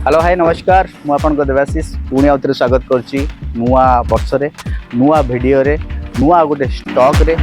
Hello hi नमस्कार मुझे देवाशीष पुणी आउे स्वागत करुच्ची नुआ वर्ष नुआ भिडियो नुआ गोटे स्टॉक रे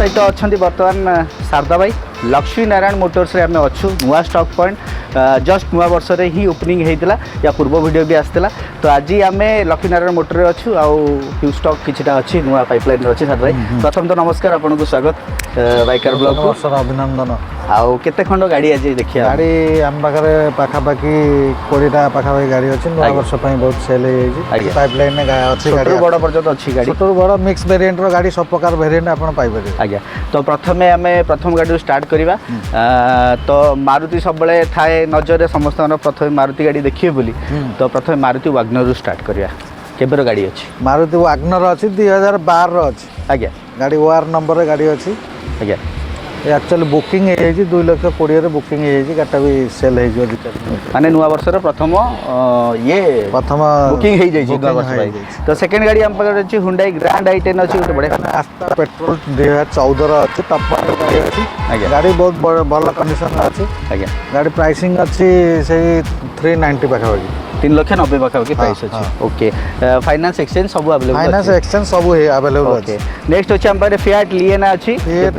सहित अच्छा बर्तमान शारदा भाई लक्ष्मी नारायण मोटर्स रे आम अच्छु नुआ स्टॉक पॉइंट जस्ट नुआ वर्ष रे ही ओपनिंग होता या पूर्व वीडियो भी आसला तो आज आम लक्ष्मी नारायण मोटर रे अच्छु आउ स्टॉक किछटा अच्छी नुआ पाइपलाइन अच्छी शारदा भाई प्रथम तो नमस्कार आपन को स्वागत बाइकर ब्लॉग को सर अभिनंदन आउ केते खंड गाड़ी आज देखिया गाड़ी आम पाखे पाखापाखि 20टा पाखापाखि गाड़ी अच्छी नुआ वर्ष बहुत सेल हो पाइपलाइन अच्छी गाड़ी बड़ पर्यटन अच्छी गाड़ी छोटू बड़ मिक्स वेरिएंट रो गाड़ी सब प्रकार वेरिएंट आपन पाई परिबे आज्ञा तो प्रथमे आम प्रथम गाड़ी स्टार्ट करवा तो मारुति सब थाए नजर समस्त प्रथम मारुति गाड़ी देखिए बोली तो प्रथम मारुति वागनर स्टार्ट करवा केबर गाड़ी अच्छी मारुति वागनर अच्छी 2012 अच्छी आज्ञा गाड़ी वार नंबर गाड़ी अच्छी आज्ञा एक्चुअली बुकिंग है 2,20,000 बुकिंग है गाटा भी सेल हो माने नुआ वर्षर प्रथम ये प्रथम बुकिंग हो जाई नुआ वर्ष तो सेकंड गाड़ी हम पकड़ अछि हुंडई ग्रैंड i10 अछि गोटे बड़े आस्था पेट्रोल 2014 रो अछि टॉप मॉडल गाड़ी अछि गाड़ी बहुत भल कंडीशन अछि आज्ञा गाड़ी प्राइसिंग अछि से 390 पाखा 3,90,000 पाखापाखि प्राइस अच्छी ओके फाइनेंस एक्सचेंज सब अवेलेबल फाइनेंस एक्सचेंज सब है अवेलेबल ओके नेक्स्ट अछि हम पारे फिएट लिएना अछि फिएट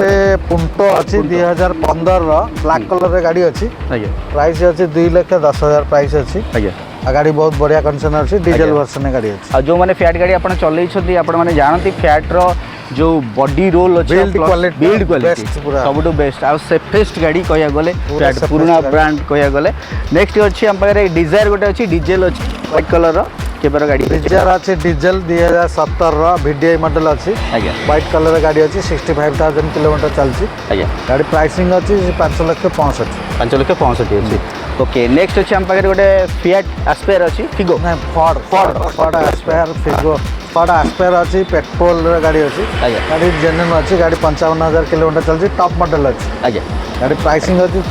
पुंटो अछि 2015 रो ब्लैक कलर रे गाड़ी अछि आज्ञा प्राइस अछि 2,10,000 प्राइस अछि आज्ञा गाड़ी बहुत बढ़िया कंडीशन अछि डीजल वर्जन गाड़ी अछि आ जो माने फिएट गाड़ी आपण चलै छथि आपण माने जानती फिएट रो जो बॉडी रोल अछि बिल्ड क्वालिटी सबटू बेस्ट आ सेफेस्ट गाड़ी कहया गले फिएट पुराना ब्रांड कहया गले नेक्स्ट अछि हम पारे डिजायर गोटे अछि डीजल अछि व्हाइट कलर रो केबर गाड़ी डिजायर अछि डीजल 2017 रो वीडीआई मॉडल अछि आज्ञा व्हाइट कलर गाड़ी अछि 65,000 किलोमीटर चलछि आज्ञा गाड़ी प्राइसिंग अछि 5,65,000 अछि ओके नेक्स्ट अछि हम पारे गोटे फिएट एस्पायर अछि फिगो ना Ford Aspire Figo Ford Aspire अछि पेट्रोल गाड़ी अछि गाड़ी जेन्युइन अछि गाड़ी 55,000 किलोमीटर चलछि टॉप मॉडल अछि आज्ञा गाड़ी प्राइसिंग अछि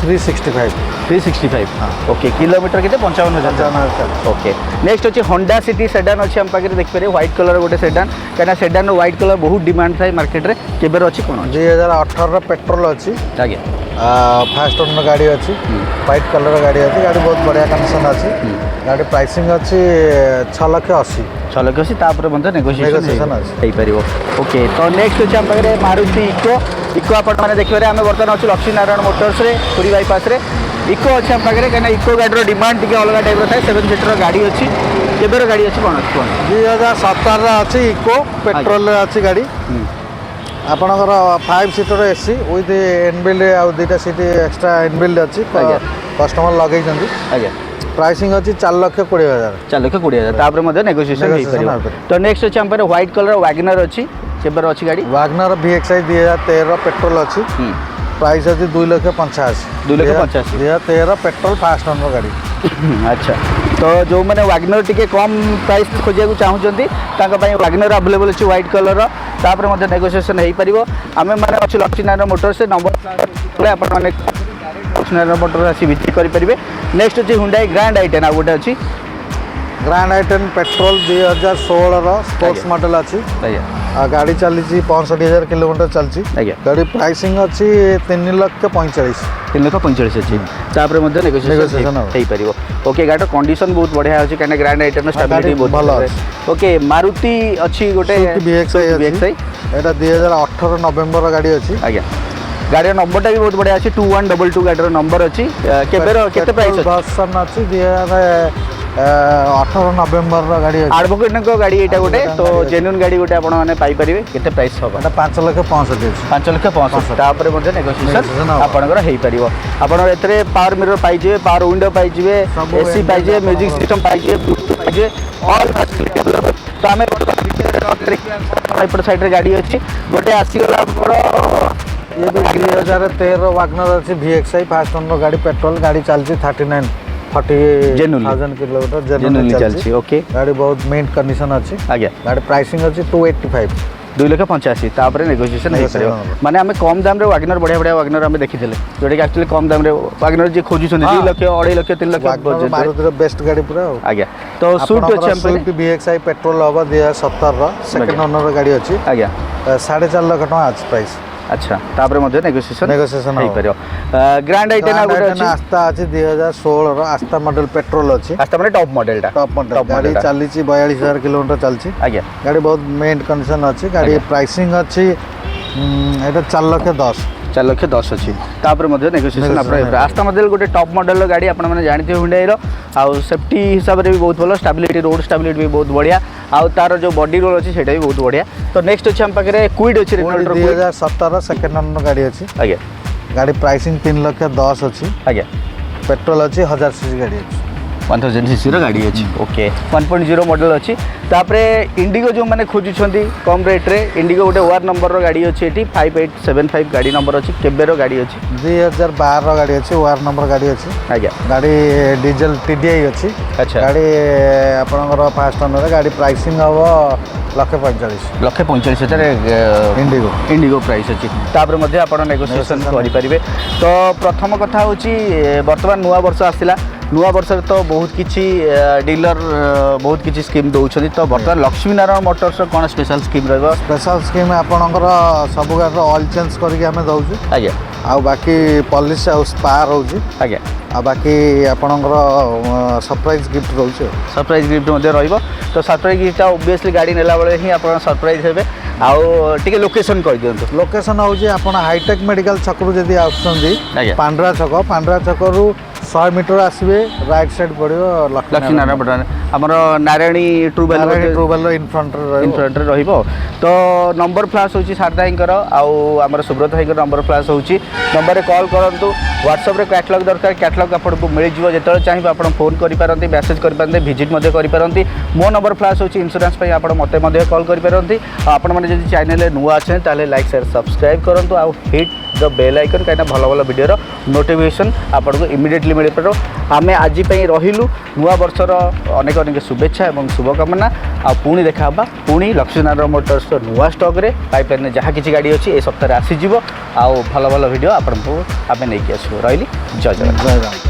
365 ओके किलोमीटर केते 55,000 ओके नेक्स्ट अछि होंडा सिटी सेडान अछि हम पाखे देख पारे व्हाइट कलर गोटे सेडान कना सेडान रो व्हाइट कलर बहुत डिमांड थाई मार्केट रे केबेर अछि कोन 2018 रो पेट्रोल अछि आज्ञा फास्ट ओनर गाड़ी अच्छी व्हाइट कलर गाड़ी अच्छी गाड़ी बहुत बढ़िया कंडीशन अच्छी गाड़ी प्राइसिंग अच्छी 6,80,000 तापर नेगोशिएशन ओके तो नेक्स्ट अच्छे हम पाखे मारुति इको आपण मैंने देखिए आम बर्तमान अच्छे लक्ष्मी नारायण मोटर्स रे पुरी बाईपास रे इको अच्छे हम पाखे कहीं इको गाड़ी डिमांड टी अलग टाइप थाए 7 सीटर गाड़ी अच्छी केबर गाड़ी अच्छी कौन 2017 अच्छी इको पेट्रोल अच्छी गाड़ी आपणकर 5 सीटर एसी विथ इनबिल्ड आ 2टा सीट एक्स्ट्रा इनबिल्ड अच्छी कस्टमर लगे आज्ञा प्राइसिंग अच्छी 4,20,000 तापर मध्य नेगोशिएशन तो नेक्स्ट अच्छे हम व्हाइट कलर वैगनर अच्छी केबर अच्छी गाड़ी वैगनर VXI 2013 पेट्रोल अच्छी प्राइस अच्छी 2,85,000 2013 पेट्रोल फास्ट ओनर गाड़ी अच्छा तो जो मैंने वैगनर टिके कम प्राइस खोजा चाहूँगी वैगनर अवेलेबल अच्छी व्हाइट कलर तापर मध्य नेगोशिएशन हो पार आम मैंने अच्छे लक्ष्मी नारायण मोटर्स से नंबर आपने लक्ष्मी नारायण मोटर आसी विजिट करेंगे नेक्स्ट अच्छी हुंडई ग्रैंड i10 आ गोटे अच्छी grand i10 petrol 2016 sports model अच्छी गाड़ी चली 65,000 किलोमीटर चलती गाड़ी प्राइसिंग अच्छी 3,45,000 अच्छी तापर नेगोशिएशन हो पार ओके गाड़ी कंडीशन बहुत बढ़िया अच्छी कहीं ग्रैंड i10 स्टेबिलिटी बहुत भल ओके मारुति अच्छी गोटे VXI एटा 2018 नवेम्बर गाड़ी अच्छी आज्ञा गाड़ी नंबरटा भी बहुत बढ़िया अच्छी 2122 गाड़ी नंबर अच्छी केते प्राइस वर्जन अच्छी 18 नवेम्बर गाड़ी एडवोकेट गाड़ी यहाँ गोटे तो जेन्युइन गाड़ी गोटे आपने पाइपर केते प्राइस हम 5,65,000 तापर नेगोशिएशन आपंकर हो पार आपड़ पावर मिरर पाइबे पावर विंडो पाइबे एसी पाइबे म्यूजिक सिस्टम पाइबे ब्लूटूथ पाइबे ऑल तो आम एपट साइड गाड़ी अच्छी गोटे आसीगला ये भी 2013 वागनर अच्छी VXI फास्ट ओनर गाड़ी पेट्रोल गाड़ी चलती 39,40,000 किलोमीटर जेन्युइनली चलती ओके गाड़ी बहुत मेंट कंडीशन अच्छी आज्ञा गाड़ी प्राइसिंग अच्छी 285 2,85,000 तापर नेगोशिएशन हो पारे माने आमे कम दाम रे वागनर बढ़िया बढ़िया वागनर आमे देखिथिले जोटे कि एक्चुअली कम दाम रे वागनर जे खोजुछन 2 लाख 2.5 लाख 3 लाख वागनर मारुति रो बेस्ट गाड़ी पूरा आज्ञा तो सूट अछि हम स्विफ्ट VXI पेट्रोल हबा 2017 रो सेकंड ओनर रो गाड़ी अछि आज्ञा 4.5 लाख टका आज प्राइस अच्छा तापर मध्ये नेगोशिएशन हो पारे ग्रैंड आइटन आ गुटे अछि आस्था अछि 2016 रो आस्था मॉडल पेट्रोल अछि आस्था माने टॉप मॉडल गाड़ी चली 42,000 किलोमीटर चलछि आज्ञा गाड़ी बहुत मेंट कंडीशन अछि गाड़ी प्राइसिंग अछि एटा 4,10,000 अच्छी तापर मध्ये नेगोशिएशन आपन आस्था मॉडल गोटे टॉप मॉडल गाड़ी आपण माने जानते हुंडई रो आ सेफ्टी हिसाब रे भी बहुत भलो स्टेबिलिटी रोड स्टेबिलिटी भी बहुत बढ़िया आ तार जो बॉडी रोल अछि सेटा भी बहुत बढ़िया तो नेक्स्ट अछि हम पाखरे क्विड अछि 2017 सेकंड ओनर गाड़ी अछि आज्ञा गाड़ी प्राइसिंग 3,10,000 अछि आज्ञा पेट्रोल अछि 1000 सीसी गाड़ी अछि 1000 सीसी रो गाड़ी अछि ओके 1.0 मॉडल अछि तापरे इंडिगो जो माने खोजुछंती कम रेट रे इंडिगो गोटे वार नंबर रो गाड़ी अछि एटी 5875 गाड़ी नंबर अछि केबे रो गाड़ी अछि 2012 रो गाड़ी अछि वार नंबर गाड़ी अछि आज्ञा गाड़ी डीजल TDI अछि अच्छा गाड़ी आपनकर फास्ट ओनर गाड़ी प्राइसिंग हबो 1,45,000 इंडिगो प्राइस अच्छी तापर मध्य आपण नेगोशिएशन करि परिबे तो प्रथम कथा होची वर्तमान नुवा वर्ष आसिला नुवा वर्ष तो बहुत किछि डीलर बहुत किछि स्कीम दउछथि तो वर्तमान लक्ष्मी नारायण मोटर्स कोन स्पेशल स्कीम रहबो स्पेशल स्कीम आपनकर सब गाड़ी ऑयल चेंज करके हमें दउछु आज्ञा आ बाकी पॉलिश आ स्पा रहउछि आज्ञा आ बाकी आपनकर सरप्राइज गिफ्ट रहउछि सरप्राइज गिफ्ट मध्ये रहइबो तो सरप्राइज गिफ्ट ऑब्वियसली गाड़ी नेला बेले ही आपण सरप्राइज हेबे आउ टिके लोकेशन कहि दियंतु लोकेशन होउछि आपण हाईटेक मेडिकल छकरू जदी आउछंदी पांड्रा छक रु 100 मीटर आसबे राइट साइड पड़ियो लक्ष्मी नारायण बटन हमर नारायणी ट्रूवेल इनफ्रंट रे रहइबो तो नंबर फ्लैश होछि शारदा हिंकर आउ हमर सुब्रत हिंकर नंबर फ्लैश होछि नंबर रे कॉल करंतु व्हाट्सएप रे कैटलॉग दरकार कैटलॉग आपको मिल जिवो जेतले चाहिबो आपण फोन करि पारंती मेसेज करि पारंती विजिट मध्ये करि पारंती मो नंबर फ्लैश होछि इंश्योरेंस पई आपण मते मध्ये कॉल करि पारंती आपण माने जदि चैनल रे नुवा अछन ताले लाइक शेयर सब्सक्राइब करंतु आ हिट द बेल आइकन काइना भलो भलो वीडियो रो नोटिफिकेशन आपको इमिडिएटली मिल पारो आमे आज पई रहिलु नुवा वर्षर अनेक अनेक शुभेच्छा एवं शुभकामना आ पुणी देखा बा पुणी लक्ष्मी नारायण मोटर्स नुवा स्टॉक रे पाइपलाइन में जहाँ किसी गाड़ी अच्छी ए सप्ताह आसीज आ भल भल वीडियो आपको आमे नहीं आसबो रही जय जगन्नाथ।